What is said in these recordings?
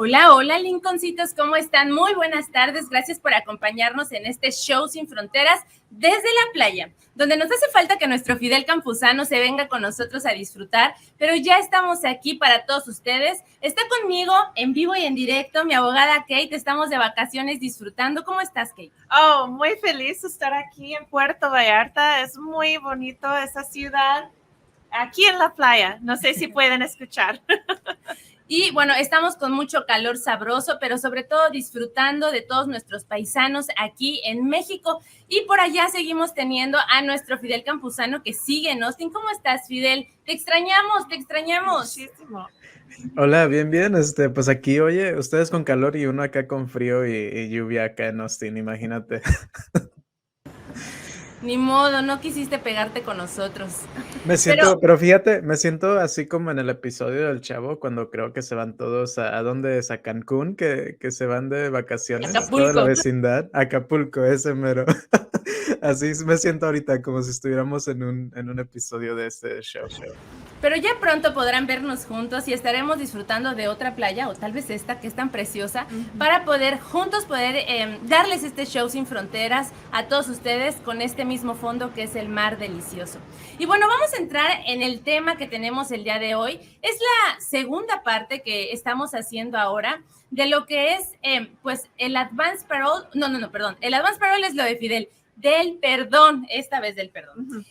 Hola, hola, Lincolncitos, ¿cómo están? Muy buenas tardes, gracias por acompañarnos en este show sin fronteras desde la playa, donde nos hace falta que nuestro Fidel Campuzano se venga con nosotros a disfrutar, pero ya estamos aquí para todos ustedes. Está conmigo en vivo y en directo mi abogada Kate, estamos de vacaciones disfrutando. ¿Cómo estás, Kate? Oh, muy feliz de estar aquí en Puerto Vallarta, es muy bonito esa ciudad, aquí en la playa, no sé si pueden escuchar. Y bueno, estamos con mucho calor sabroso, pero sobre todo disfrutando de todos nuestros paisanos aquí en México. Y por allá seguimos teniendo a nuestro Fidel Campuzano que sigue en Austin. ¿Cómo estás, Fidel? Te extrañamos, te extrañamos. Muchísimo. Hola, bien, bien. Pues aquí, oye, ustedes con calor y uno acá con frío y lluvia acá en Austin, imagínate. Ni modo, no quisiste pegarte con nosotros. Pero fíjate, me siento así como en el episodio del Chavo, cuando creo que se van todos ¿a dónde es? A Cancún, que se van de vacaciones, toda la Acapulco. vecindad, Acapulco, ese mero. Así me siento ahorita, como si estuviéramos en un episodio de este show. Pero ya pronto podrán vernos juntos y estaremos disfrutando de otra playa, o tal vez esta que es tan preciosa, para poder juntos darles este show sin fronteras a todos ustedes con este mismo fondo que es el mar delicioso. Y bueno, vamos a entrar en el tema que tenemos el día de hoy. Es la segunda parte que estamos haciendo ahora de lo que es pues el Advance Parole. Perdón. El Advance Parole es lo de Fidel. Del perdón, esta vez del perdón.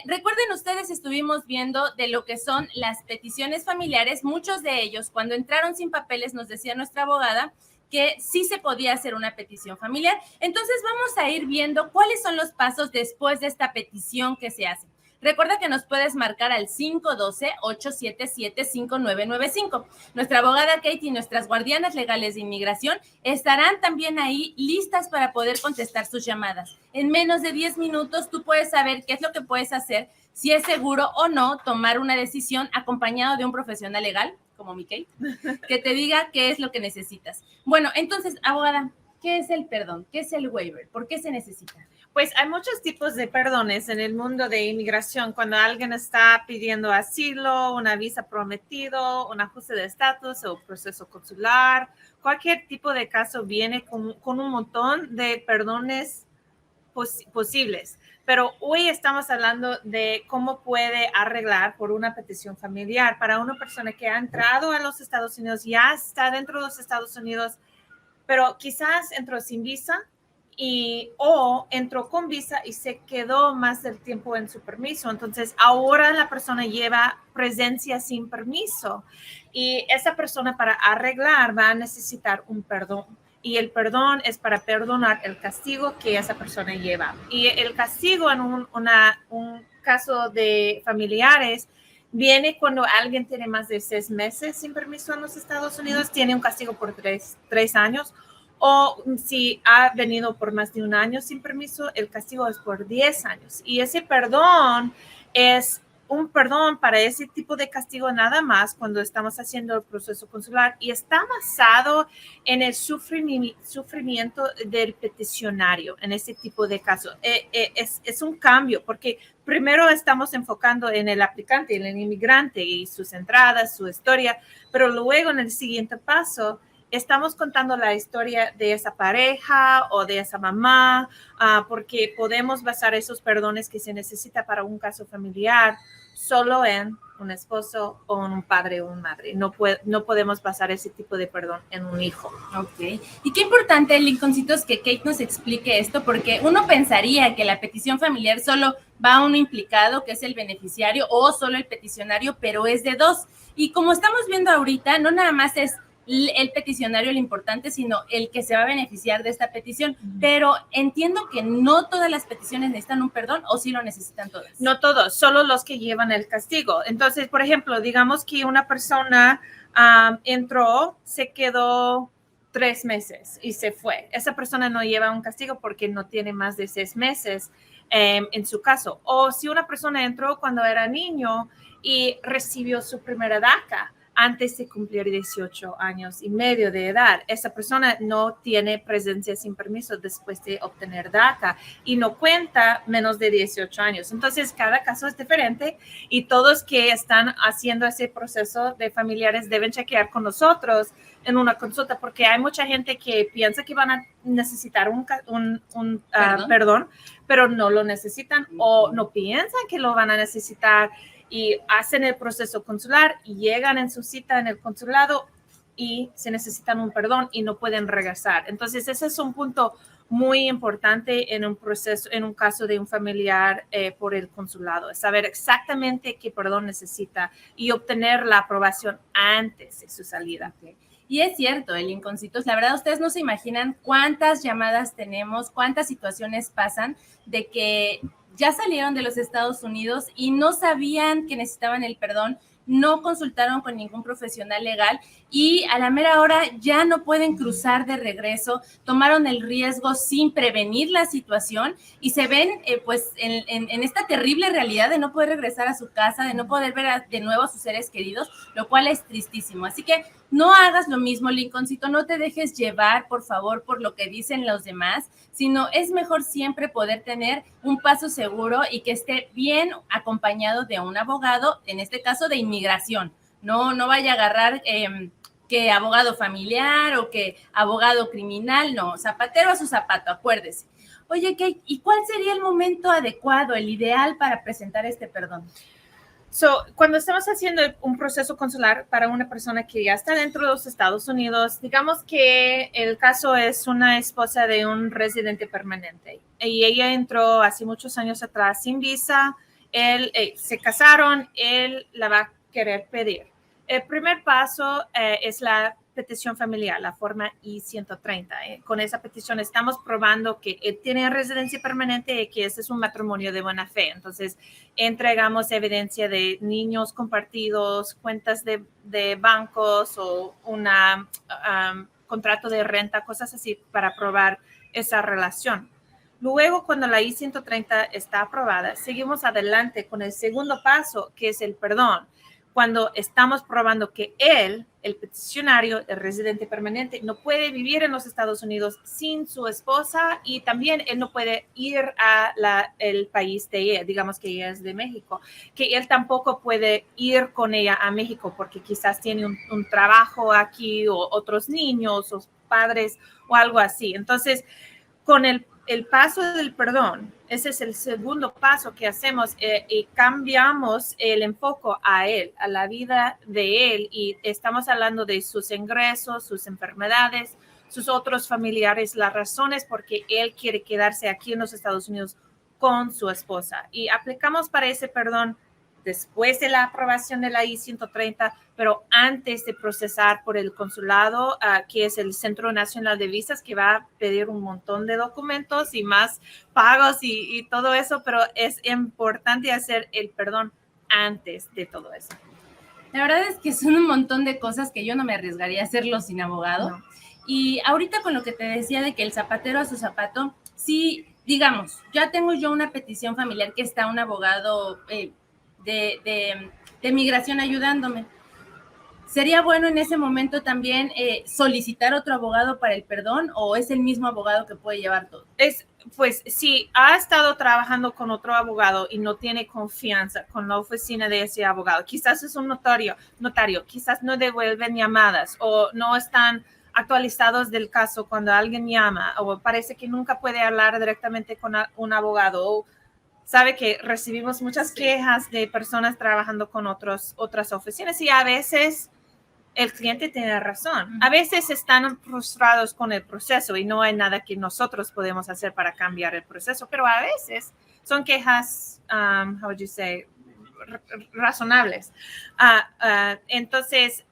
Recuerden ustedes, estuvimos viendo de lo que son las peticiones familiares. Muchos de ellos, cuando entraron sin papeles, nos decía nuestra abogada que sí se podía hacer una petición familiar. Entonces vamos a ir viendo cuáles son los pasos después de esta petición que se hace. Recuerda que nos puedes marcar al 512-877-5995. Nuestra abogada Kate y nuestras guardianas legales de inmigración estarán también ahí listas para poder contestar sus llamadas. En menos de 10 minutos tú puedes saber qué es lo que puedes hacer, si es seguro o no tomar una decisión acompañado de un profesional legal, como mi Kate, que te diga qué es lo que necesitas. Bueno, entonces, abogada, ¿qué es el perdón? ¿Qué es el waiver? ¿Por qué se necesita? Pues hay muchos tipos de perdones en el mundo de inmigración. Cuando alguien está pidiendo asilo, una visa prometido, un ajuste de estatus o proceso consular, cualquier tipo de caso viene con un montón de perdones posibles. Pero hoy estamos hablando de cómo puede arreglar por una petición familiar para una persona que ha entrado a los Estados Unidos, ya está dentro de los Estados Unidos, pero quizás entró sin visa o entró con visa y se quedó más del tiempo en su permiso. Entonces, ahora la persona lleva presencia sin permiso y esa persona para arreglar va a necesitar un perdón. Y el perdón es para perdonar el castigo que esa persona lleva. Y el castigo en un caso de familiares viene cuando alguien tiene más de 6 meses sin permiso en los Estados Unidos, tiene un castigo por 3 años. O si ha venido por más de 1 año sin permiso, el castigo es por 10 años. Y ese perdón es un perdón para ese tipo de castigo nada más cuando estamos haciendo el proceso consular y está basado en el sufrimiento del peticionario en ese tipo de caso. Es un cambio porque primero estamos enfocando en el aplicante, en el inmigrante y sus entradas, su historia, pero luego en el siguiente paso estamos contando la historia de esa pareja o de esa mamá, porque podemos basar esos perdones que se necesita para un caso familiar solo en un esposo o en un padre o una madre. No podemos basar ese tipo de perdón en un hijo. Ok. Y qué importante, Lincolncitos, que Kate nos explique esto, porque uno pensaría que la petición familiar solo va a uno implicado, que es el beneficiario, o solo el peticionario, pero es de dos. Y como estamos viendo ahorita, no nada más es el peticionario el importante, sino el que se va a beneficiar de esta petición. Pero entiendo que no todas las peticiones necesitan un perdón, o sí lo necesitan todas. No todos, solo los que llevan el castigo. Entonces, por ejemplo, digamos que una persona entró, se quedó 3 meses y se fue. Esa persona no lleva un castigo porque no tiene más de 6 meses en su caso. O si una persona entró cuando era niño y recibió su primera DACA, antes de cumplir 18 años y medio de edad. Esa persona no tiene presencia sin permiso después de obtener DACA y no cuenta menos de 18 años. Entonces, cada caso es diferente y todos que están haciendo ese proceso de familiares deben chequear con nosotros en una consulta, porque hay mucha gente que piensa que van a necesitar un perdón, pero no lo necesitan o no piensan que lo van a necesitar y hacen el proceso consular y llegan en su cita en el consulado y se necesitan un perdón y no pueden regresar. Entonces, ese es un punto muy importante en un proceso, en un caso de un familiar por el consulado, es saber exactamente qué perdón necesita y obtener la aprobación antes de su salida. Y es cierto, el Inconcitos, la verdad ustedes no se imaginan cuántas llamadas tenemos, cuántas situaciones pasan de que ya salieron de los Estados Unidos y no sabían que necesitaban el perdón, no consultaron con ningún profesional legal y a la mera hora ya no pueden cruzar de regreso, tomaron el riesgo sin prevenir la situación y se ven pues en esta terrible realidad de no poder regresar a su casa, de no poder ver de nuevo a sus seres queridos, lo cual es tristísimo. Así que no hagas lo mismo, Lincolncito, no te dejes llevar, por favor, por lo que dicen los demás, sino es mejor siempre poder tener un paso seguro y que esté bien acompañado de un abogado, en este caso de inmigración. No vaya a agarrar que abogado familiar o que abogado criminal, no, zapatero a su zapato, acuérdese. Oye, Kate, ¿y cuál sería el momento adecuado, el ideal para presentar este perdón? Cuando estamos haciendo un proceso consular para una persona que ya está dentro de los Estados Unidos, digamos que el caso es una esposa de un residente permanente y ella entró hace muchos años atrás sin visa, se casaron, él la va a querer pedir. El primer paso es la petición familiar, la forma I-130. Con esa petición estamos probando que él tiene residencia permanente y que ese es un matrimonio de buena fe. Entonces, entregamos evidencia de niños compartidos, cuentas de bancos o un contrato de renta, cosas así para probar esa relación. Luego, cuando la I-130 está aprobada, seguimos adelante con el segundo paso, que es el perdón. Cuando estamos probando que él, el peticionario, el residente permanente, no puede vivir en los Estados Unidos sin su esposa y también él no puede ir a el país de ella, digamos que ella es de México, que él tampoco puede ir con ella a México porque quizás tiene un trabajo aquí o otros niños o padres o algo así. Entonces, con el paso del perdón, ese es el segundo paso que hacemos y cambiamos el enfoque a él, a la vida de él y estamos hablando de sus ingresos, sus enfermedades, sus otros familiares, las razones por qué él quiere quedarse aquí en los Estados Unidos con su esposa y aplicamos para ese perdón después de la aprobación de la I-130, pero antes de procesar por el consulado, que es el Centro Nacional de Visas, que va a pedir un montón de documentos y más pagos y todo eso, pero es importante hacer el perdón antes de todo eso. La verdad es que son un montón de cosas que yo no me arriesgaría a hacerlo sin abogado. No. Y ahorita con lo que te decía de que el zapatero a su zapato, sí, digamos, ya tengo yo una petición familiar que está un abogado de migración ayudándome. ¿Sería bueno en ese momento también solicitar otro abogado para el perdón o es el mismo abogado que puede llevar todo? Pues si ha estado trabajando con otro abogado y no tiene confianza con la oficina de ese abogado, quizás es un notario, quizás no devuelven llamadas o no están actualizados del caso cuando alguien llama o parece que nunca puede hablar directamente con un abogado o sabe que recibimos muchas quejas de personas trabajando con otras oficinas y a veces el cliente tiene razón. A veces están frustrados con el proceso y no hay nada que nosotros podemos hacer para cambiar el proceso, pero a veces son quejas, how would you say, razonables. Entonces,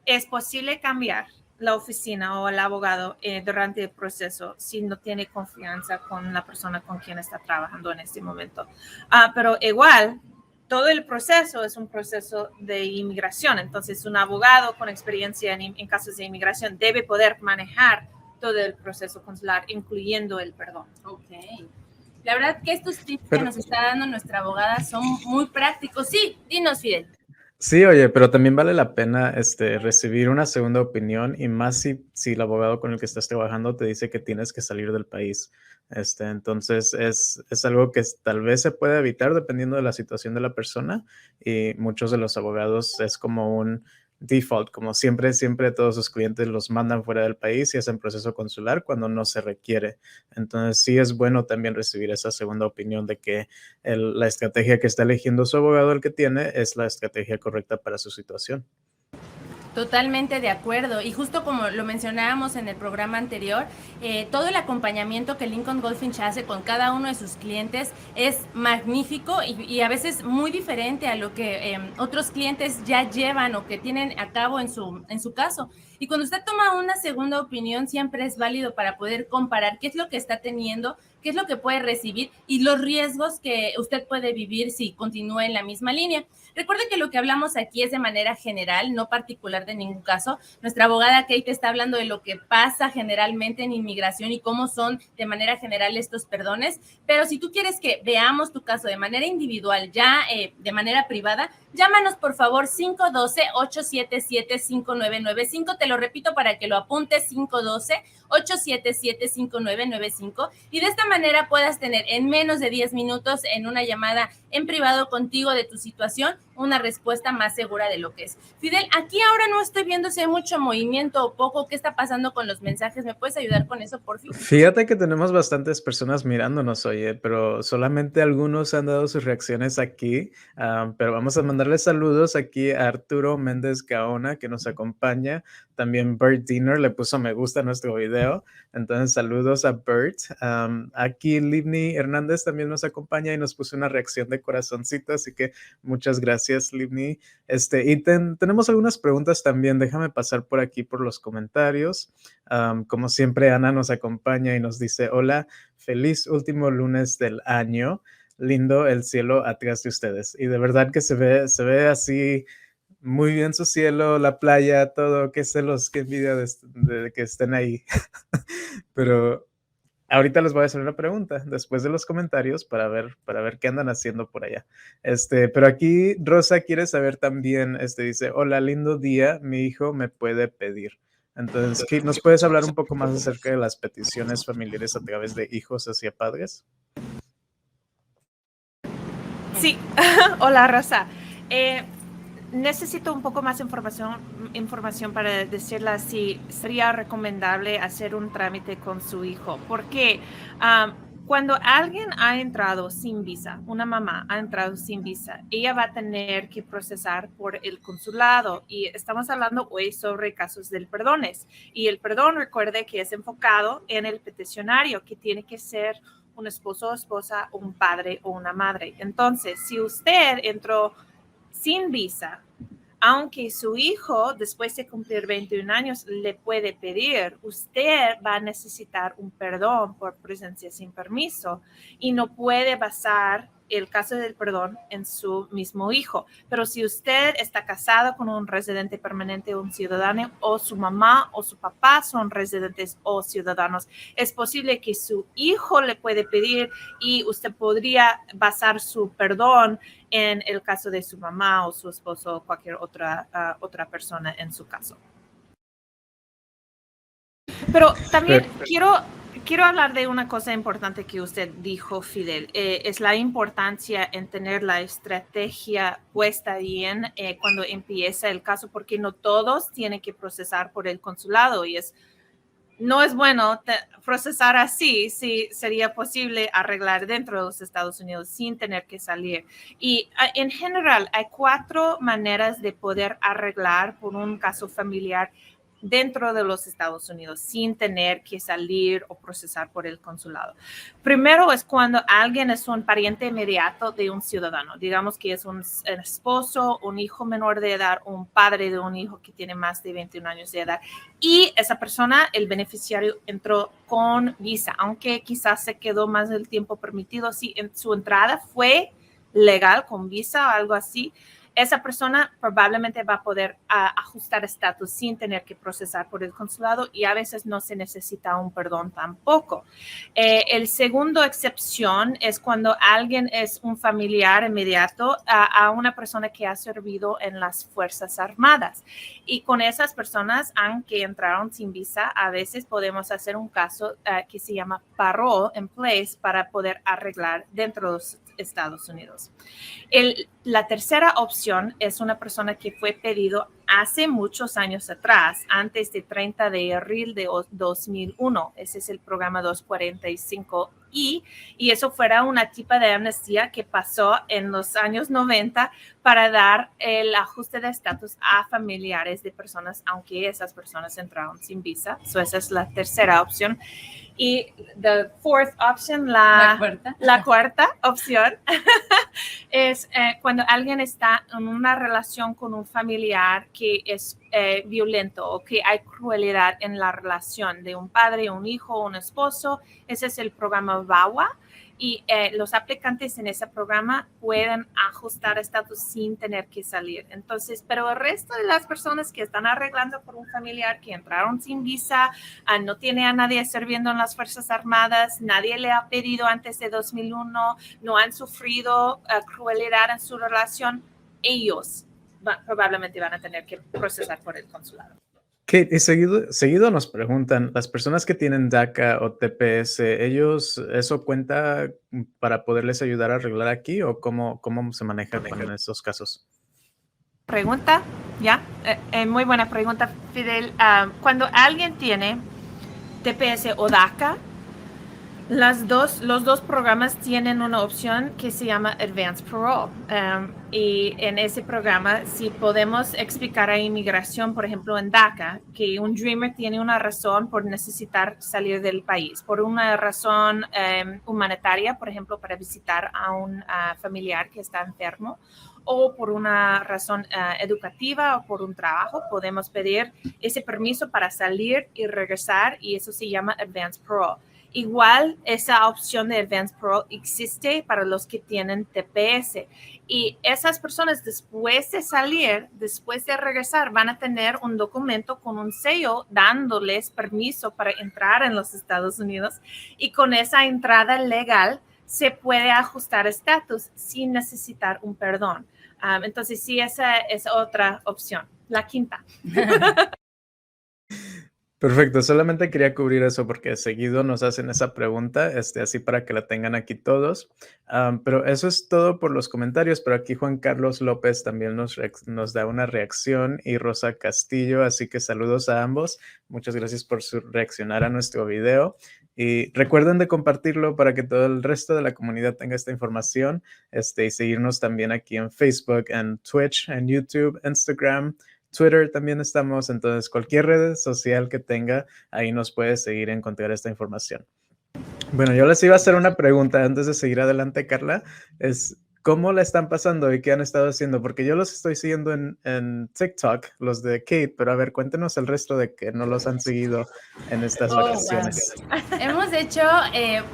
es posible cambiar la oficina o el abogado durante el proceso si no tiene confianza con la persona con quien está trabajando en este momento. Pero igual, todo el proceso es un proceso de inmigración. Entonces, un abogado con experiencia en casos de inmigración debe poder manejar todo el proceso consular, incluyendo el perdón. Ok. La verdad que estos tips que nos está dando nuestra abogada son muy prácticos. Sí, dinos, Fidel. Sí, oye, pero también vale la pena, recibir una segunda opinión, y más si el abogado con el que estás trabajando te dice que tienes que salir del país. Entonces es algo que tal vez se puede evitar dependiendo de la situación de la persona, y muchos de los abogados es como un default, como siempre todos sus clientes los mandan fuera del país y hacen proceso consular cuando no se requiere. Entonces sí es bueno también recibir esa segunda opinión de que la estrategia que está eligiendo su abogado, el que tiene, es la estrategia correcta para su situación. Totalmente de acuerdo. Y justo como lo mencionábamos en el programa anterior, todo el acompañamiento que Lincoln Goldfinch hace con cada uno de sus clientes es magnífico y a veces muy diferente a lo que otros clientes ya llevan o que tienen a cabo en su caso. Y cuando usted toma una segunda opinión, siempre es válido para poder comparar qué es lo que está teniendo, qué es lo que puede recibir y los riesgos que usted puede vivir si continúa en la misma línea. Recuerde que lo que hablamos aquí es de manera general, no particular de ningún caso. Nuestra abogada Kate está hablando de lo que pasa generalmente en inmigración y cómo son de manera general estos perdones, pero si tú quieres que veamos tu caso de manera individual, ya de manera privada, llámanos por favor 512-877-5995, te lo repito para que lo apuntes, 512-877-5995, y de esta manera puedas tener en menos de 10 minutos en una llamada en privado contigo de tu situación una respuesta más segura de lo que es. Fidel, aquí ahora no estoy viendo si hay mucho movimiento o poco. ¿Qué está pasando con los mensajes? ¿Me puedes ayudar con eso, por fin? Fíjate que tenemos bastantes personas mirándonos, oye, pero solamente algunos han dado sus reacciones aquí, pero vamos a mandarle saludos aquí a Arturo Méndez Gaona, que nos acompaña. También Bert Diener le puso me gusta a nuestro video, entonces saludos a Bert. Aquí Livni Hernández también nos acompaña y nos puso una reacción de corazoncito, así que muchas gracias, Livni. Y tenemos algunas preguntas también, déjame pasar por aquí por los comentarios. Como siempre, Ana nos acompaña y nos dice, hola, feliz último lunes del año, lindo el cielo atrás de ustedes. Y de verdad que se ve así muy bien su cielo, la playa, todo, qué celos, qué envidia de que estén ahí. Pero ahorita les voy a hacer una pregunta después de los comentarios para ver qué andan haciendo por allá. Pero aquí Rosa quiere saber también, dice, hola, lindo día, mi hijo me puede pedir. Entonces, Kate, ¿nos puedes hablar un poco más acerca de las peticiones familiares a través de hijos hacia padres? Sí, hola Rosa. Necesito un poco más información para decirle si sería recomendable hacer un trámite con su hijo, porque cuando alguien ha entrado sin visa, una mamá ha entrado sin visa, ella va a tener que procesar por el consulado, y estamos hablando hoy sobre casos del perdones, y el perdón, recuerde que es enfocado en el peticionario, que tiene que ser un esposo o esposa, un padre o una madre. Entonces, si usted entró sin visa, aunque su hijo después de cumplir 21 años le puede pedir, usted va a necesitar un perdón por presencia sin permiso y no puede basar el caso del perdón en su mismo hijo. Pero si usted está casado con un residente permanente o un ciudadano, o su mamá o su papá son residentes o ciudadanos, es posible que su hijo le puede pedir y usted podría basar su perdón en el caso de su mamá o su esposo o cualquier otra persona en su caso. Pero también quiero hablar de una cosa importante que usted dijo, Fidel. Es la importancia en tener la estrategia puesta bien cuando empieza el caso, porque no todos tienen que procesar por el consulado, y no es bueno procesar así si sería posible arreglar dentro de los Estados Unidos sin tener que salir. Y en general hay 4 maneras de poder arreglar por un caso familiar dentro de los Estados Unidos sin tener que salir o procesar por el consulado. Primero es cuando alguien es un pariente inmediato de un ciudadano, digamos que es un esposo, un hijo menor de edad, un padre de un hijo que tiene más de 21 años de edad, y esa persona, el beneficiario, entró con visa, aunque quizás se quedó más del tiempo permitido. Si su entrada fue legal con visa o algo así, esa persona probablemente va a poder ajustar estatus sin tener que procesar por el consulado y a veces no se necesita un perdón tampoco. El segundo excepción es cuando alguien es un familiar inmediato a una persona que ha servido en las Fuerzas Armadas. Y con esas personas, aunque entraron sin visa, a veces podemos hacer un caso que se llama parole in place para poder arreglar dentro de los Estados Unidos. La tercera opción es una persona que fue pedido hace muchos años atrás, antes de 30 de abril de 2001. Ese es el programa 245I y eso fuera una tipo de amnistía que pasó en los años 90 para dar el ajuste de estatus a familiares de personas, aunque esas personas entraron sin visa. So esa es la tercera opción. Y the fourth option, la cuarta opción es cuando alguien está en una relación con un familiar que es violento o que hay crueldad en la relación de un padre, un hijo, un esposo. Ese es el programa VAWA. Y los aplicantes en ese programa pueden ajustar estatus sin tener que salir. Entonces, pero el resto de las personas que están arreglando por un familiar que entraron sin visa, no tiene a nadie sirviendo en las Fuerzas Armadas, nadie le ha pedido antes de 2001, no han sufrido crueldad en su relación, ellos probablemente van a tener que procesar por el consulado. Kate, y seguido nos preguntan, las personas que tienen DACA o TPS, ¿ellos eso cuenta para poderles ayudar a arreglar aquí o cómo se maneja con esos casos? Pregunta, ya, muy buena pregunta, Fidel. Cuando alguien tiene TPS o DACA, los dos programas tienen una opción que se llama Advanced Parole. Y en ese programa, si podemos explicar a inmigración, por ejemplo, en DACA, que un Dreamer tiene una razón por necesitar salir del país, por una razón humanitaria, por ejemplo, para visitar a un familiar que está enfermo, o por una razón educativa o por un trabajo, podemos pedir ese permiso para salir y regresar, y eso se llama Advanced Parole. Igual, esa opción de Advanced Parole existe para los que tienen TPS. Y esas personas, después de salir, después de regresar, van a tener un documento con un sello dándoles permiso para entrar en los Estados Unidos. Y con esa entrada legal, se puede ajustar estatus sin necesitar un perdón. Entonces, sí, esa es otra opción. La quinta. Perfecto, solamente quería cubrir eso porque seguido nos hacen esa pregunta, así para que la tengan aquí todos. Pero eso es todo por los comentarios, pero aquí Juan Carlos López también nos da una reacción y Rosa Castillo, así que saludos a ambos. Muchas gracias por reaccionar a nuestro video. Y recuerden de compartirlo para que todo el resto de la comunidad tenga esta información y seguirnos también aquí en Facebook, en Twitch, en YouTube, Instagram, Twitter también estamos, entonces cualquier red social que tenga, ahí nos puede seguir y encontrar esta información. Bueno, yo les iba a hacer una pregunta antes de seguir adelante, Carla, es ¿cómo la están pasando y qué han estado haciendo? Porque yo los estoy siguiendo en TikTok, los de Kate, pero a ver, cuéntenos el resto de que no los han seguido en estas vacaciones. Wow. Hemos hecho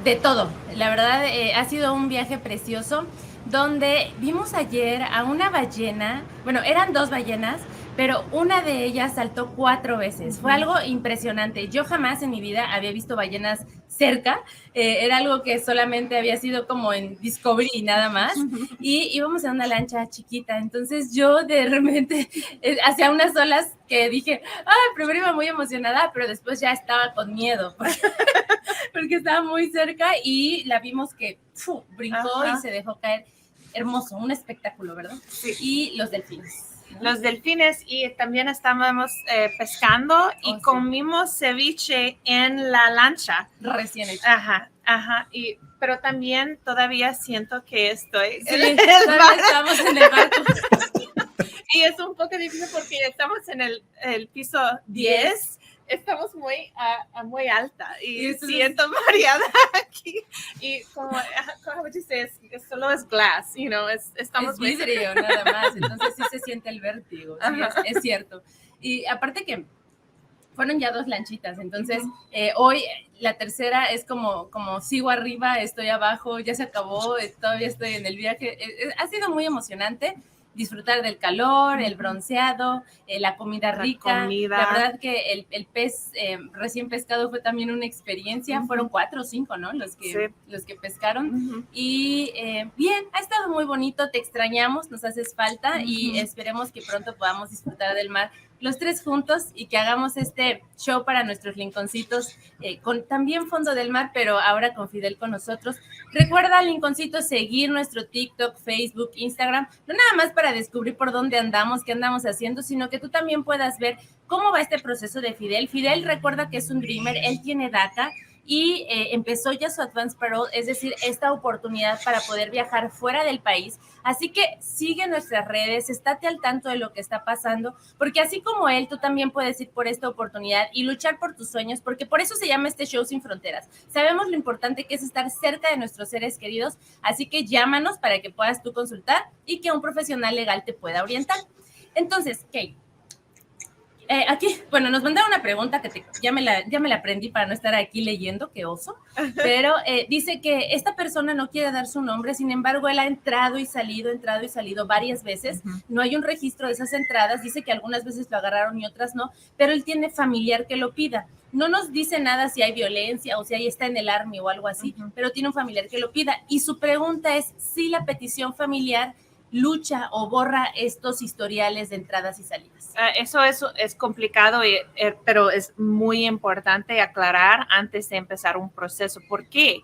de todo, la verdad ha sido un viaje precioso, donde vimos ayer a una ballena, bueno, eran 2 ballenas, pero una de ellas saltó 4 veces. Fue algo impresionante. Yo jamás en mi vida había visto ballenas cerca. Era algo que solamente había sido como en Discovery y nada más. Y íbamos en una lancha chiquita. Entonces yo de repente hacía unas olas que dije, primero iba muy emocionada, pero después ya estaba con miedo. Porque estaba muy cerca y la vimos que brincó y se dejó caer. Hermoso, un espectáculo, ¿verdad? Sí. Y los delfines. Los delfines, y también estábamos pescando y comimos ceviche en la lancha. Recién hecho. Ajá. Pero también todavía siento que estoy estamos en el barco. Y es un poco difícil porque estamos en el piso 10. Estamos muy alta y siento mareada aquí. Y como dices, solo es glass, estamos es vidrio nada más, entonces sí se siente el vértigo, sí, es cierto. Y aparte que fueron ya 2 lanchitas, entonces hoy la tercera es como sigo arriba, estoy abajo, ya se acabó, todavía estoy en el viaje. Ha sido muy emocionante. disfrutar del calor, el bronceado, la comida rica. La verdad que el pez recién pescado fue también una experiencia. Fueron 4 o 5, ¿no? Los que pescaron. Y bien, ha estado muy bonito, te extrañamos, nos haces falta y esperemos que pronto podamos disfrutar del mar los 3 juntos y que hagamos este show para nuestros Lincolncitos con también fondo del mar, pero ahora con Fidel con nosotros. Recuerda, Lincolncito, seguir nuestro TikTok, Facebook, Instagram, no nada más para descubrir por dónde andamos, qué andamos haciendo, sino que tú también puedas ver cómo va este proceso de Fidel. Fidel, recuerda que es un dreamer, él tiene DACA, y empezó ya su Advanced Parole, es decir, esta oportunidad para poder viajar fuera del país. Así que sigue nuestras redes, estate al tanto de lo que está pasando, porque así como él, tú también puedes ir por esta oportunidad y luchar por tus sueños, porque por eso se llama este show Sin Fronteras. Sabemos lo importante que es estar cerca de nuestros seres queridos, así que llámanos para que puedas tú consultar y que un profesional legal te pueda orientar. Entonces, Kate, aquí, bueno, nos mandaron una pregunta que ya me la aprendí para no estar aquí leyendo, qué oso, pero dice que esta persona no quiere dar su nombre, sin embargo, él ha entrado y salido varias veces, no hay un registro de esas entradas, dice que algunas veces lo agarraron y otras no, pero él tiene familiar que lo pida. No nos dice nada si hay violencia o si ahí está en el Army o algo así, pero tiene un familiar que lo pida. Y su pregunta es si la petición familiar lucha o borra estos historiales de entradas y salidas. Eso es complicado, pero es muy importante aclarar antes de empezar un proceso. ¿Por qué?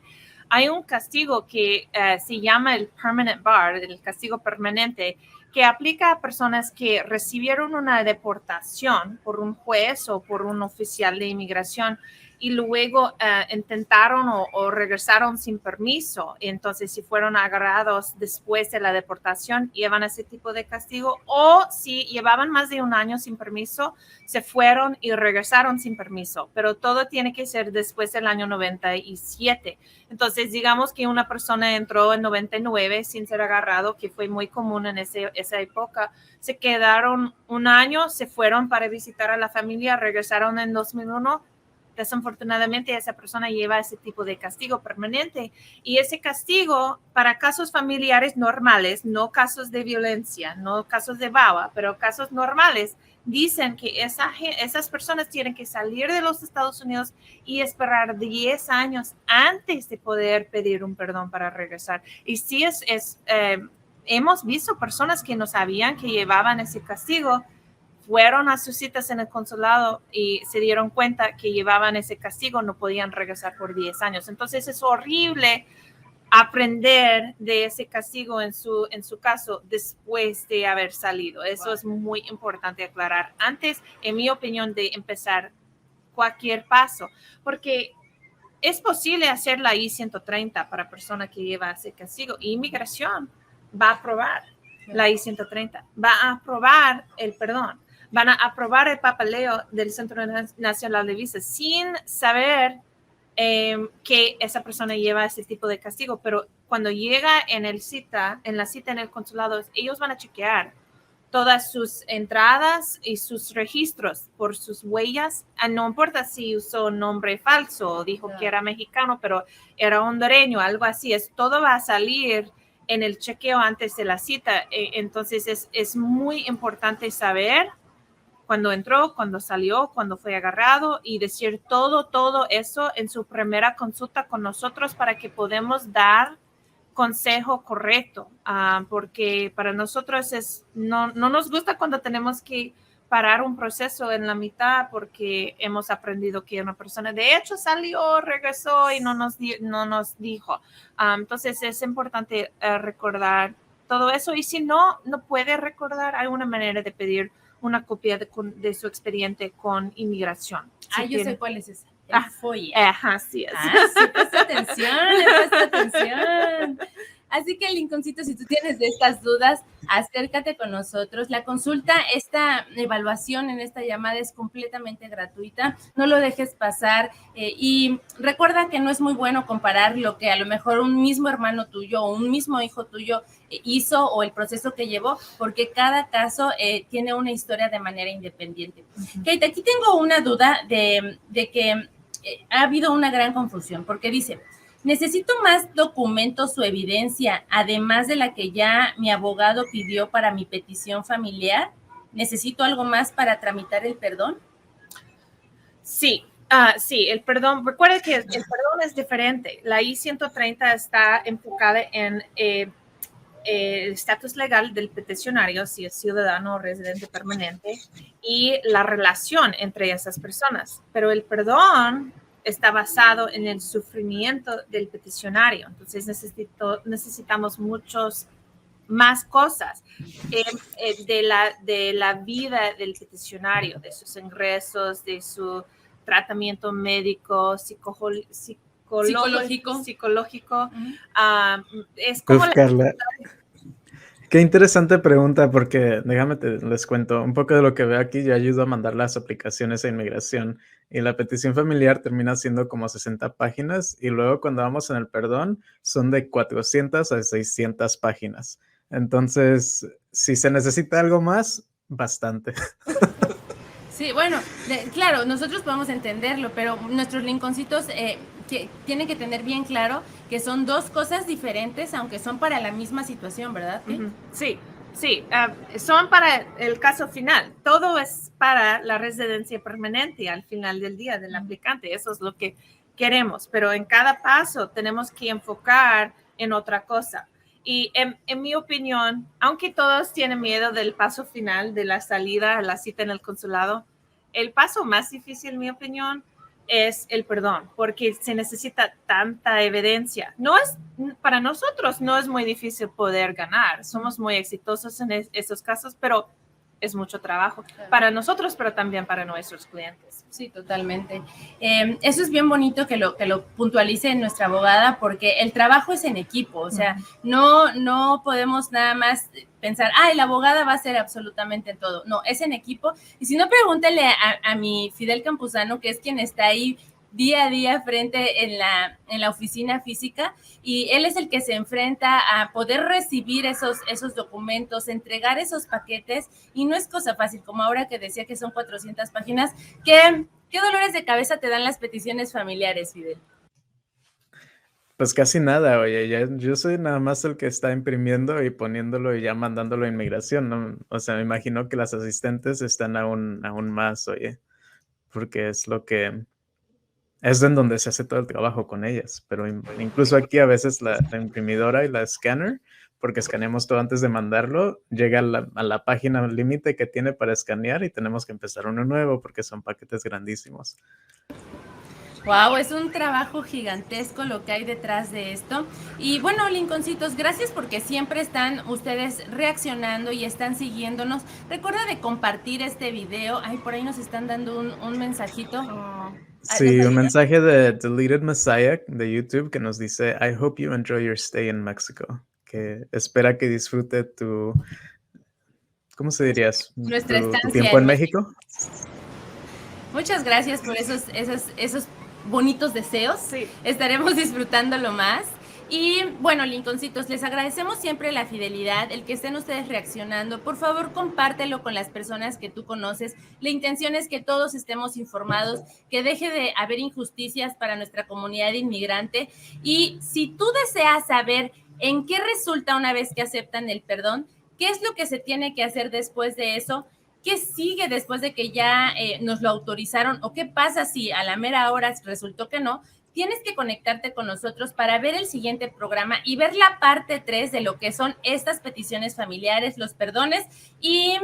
Hay un castigo que se llama el permanent bar, el castigo permanente, que aplica a personas que recibieron una deportación por un juez o por un oficial de inmigración y luego intentaron o regresaron sin permiso. Entonces, si fueron agarrados después de la deportación, llevan ese tipo de castigo. O si llevaban más de un año sin permiso, se fueron y regresaron sin permiso. Pero todo tiene que ser después del año 97. Entonces, digamos que una persona entró en 99 sin ser agarrado, que fue muy común en esa época. Se quedaron un año, se fueron para visitar a la familia, regresaron en 2001. Desafortunadamente, esa persona lleva ese tipo de castigo permanente y ese castigo para casos familiares normales, no casos de violencia, no casos de baba, pero casos normales, dicen que esas personas tienen que salir de los Estados Unidos y esperar 10 años antes de poder pedir un perdón para regresar. Y sí hemos visto personas que no sabían que llevaban ese castigo, fueron a sus citas en el consulado y se dieron cuenta que llevaban ese castigo, no podían regresar por 10 años. Entonces es horrible aprender de ese castigo en su caso después de haber salido. Eso es muy importante aclarar antes, en mi opinión, de empezar cualquier paso, porque es posible hacer la I-130 para persona que lleva ese castigo. Inmigración va a aprobar la I-130, va a aprobar el perdón. Van a aprobar el papeleo del Centro Nacional de Visas sin saber que esa persona lleva ese tipo de castigo. Pero cuando llega en la cita en el consulado, ellos van a chequear todas sus entradas y sus registros por sus huellas. No importa si usó nombre falso o dijo que era mexicano, pero era hondureño, algo así. Todo va a salir en el chequeo antes de la cita. Entonces es muy importante saber cuando entró, cuando salió, cuando fue agarrado y decir todo eso en su primera consulta con nosotros para que podamos dar consejo correcto, porque para nosotros no nos gusta cuando tenemos que parar un proceso en la mitad porque hemos aprendido que una persona de hecho salió, regresó y no nos dijo. Entonces es importante recordar todo eso y si no puede recordar, hay una manera de pedir una copia de su expediente con inmigración. Yo sé cuál es esa. FOIA. Ajá, sí es. Sí, presta atención. Así que, Lincolncito, si tú tienes de estas dudas, acércate con nosotros. La consulta, esta evaluación en esta llamada es completamente gratuita. No lo dejes pasar. Y recuerda que no es muy bueno comparar lo que a lo mejor un mismo hermano tuyo o un mismo hijo tuyo hizo o el proceso que llevó, porque cada caso tiene una historia de manera independiente. Kate, aquí tengo una duda de que ha habido una gran confusión, porque dice, ¿necesito más documentos o evidencia, además de la que ya mi abogado pidió para mi petición familiar? ¿Necesito algo más para tramitar el perdón? Sí, sí, el perdón, recuerda que el perdón es diferente. La I-130 está enfocada en el estatus legal del peticionario, si es ciudadano o residente permanente, y la relación entre esas personas. Pero el perdón está basado en el sufrimiento del peticionario. Entonces necesitamos muchos más cosas de la vida del peticionario, de sus ingresos, de su tratamiento médico, psicológico. Es como Carla, qué interesante pregunta, porque déjame les cuento un poco de lo que veo aquí. Yo ayudo a mandar las aplicaciones a inmigración y la petición familiar termina siendo como 60 páginas y luego cuando vamos en el perdón son de 400 a 600 páginas. Entonces, si se necesita algo más, bastante. Sí, bueno, claro, nosotros podemos entenderlo, pero nuestros linconcitos tienen que tener bien claro que son dos cosas diferentes, aunque son para la misma situación, ¿verdad? Sí, sí, son para el caso final. Todo es para la residencia permanente al final del día del aplicante. Eso es lo que queremos, pero en cada paso tenemos que enfocar en otra cosa. Y en mi opinión, aunque todos tienen miedo del paso final, de la salida a la cita en el consulado, el paso más difícil, en mi opinión, es el perdón, porque se necesita tanta evidencia. Para nosotros no es muy difícil poder ganar. Somos muy exitosos en esos casos, pero es mucho trabajo para nosotros, pero también para nuestros clientes. Sí, totalmente. Eso es bien bonito que lo puntualice nuestra abogada, porque el trabajo es en equipo, o sea, no podemos nada más pensar, la abogada va a hacer absolutamente todo. No, es en equipo. Y si no, pregúntale a mi Fidel Campuzano, que es quien está ahí día a día frente en la oficina física, y él es el que se enfrenta a poder recibir esos documentos, entregar esos paquetes, y no es cosa fácil, como ahora que decía que son 400 páginas. ¿Qué dolores de cabeza te dan las peticiones familiares, Fidel? Pues casi nada, oye, yo soy nada más el que está imprimiendo y poniéndolo y ya mandándolo a inmigración, ¿no? O sea, me imagino que las asistentes están aún más, oye, porque es en donde se hace todo el trabajo con ellas, pero incluso aquí a veces la imprimidora y la escáner, porque escaneamos todo antes de mandarlo, llega a la página límite que tiene para escanear y tenemos que empezar uno nuevo porque son paquetes grandísimos. Wow, es un trabajo gigantesco lo que hay detrás de esto. Y bueno, Lincolncitos, gracias porque siempre están ustedes reaccionando y están siguiéndonos. Recuerda de compartir este video. Ay, por ahí nos están dando un mensajito. Sí, un mensaje de Deleted Messiah de YouTube que nos dice: I hope you enjoy your stay in Mexico. Que espera que disfrute ¿cómo se dirías? Nuestra estancia ¿Tu tiempo en México? Muchas gracias por esos bonitos deseos. Sí. Estaremos disfrutándolo más. Y bueno, Lincolncitos, les agradecemos siempre la fidelidad, el que estén ustedes reaccionando. Por favor, compártelo con las personas que tú conoces. La intención es que todos estemos informados, que deje de haber injusticias para nuestra comunidad inmigrante. Y si tú deseas saber en qué resulta una vez que aceptan el perdón, qué es lo que se tiene que hacer después de eso, ¿qué sigue después de que ya nos lo autorizaron? ¿O qué pasa si a la mera hora resultó que no? Tienes que conectarte con nosotros para ver el siguiente programa y ver la parte 3 de lo que son estas peticiones familiares, los perdones y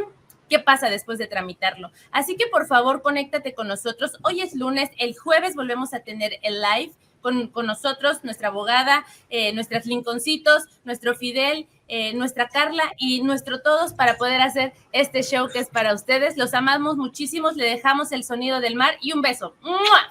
qué pasa después de tramitarlo. Así que por favor, conéctate con nosotros. Hoy es lunes, el jueves volvemos a tener el live con nosotros, nuestra abogada, nuestras Lincolncitos, nuestro Fidel, nuestra Carla y nuestro todos para poder hacer este show que es para ustedes. Los amamos muchísimos, le dejamos el sonido del mar y un beso. ¡Mua!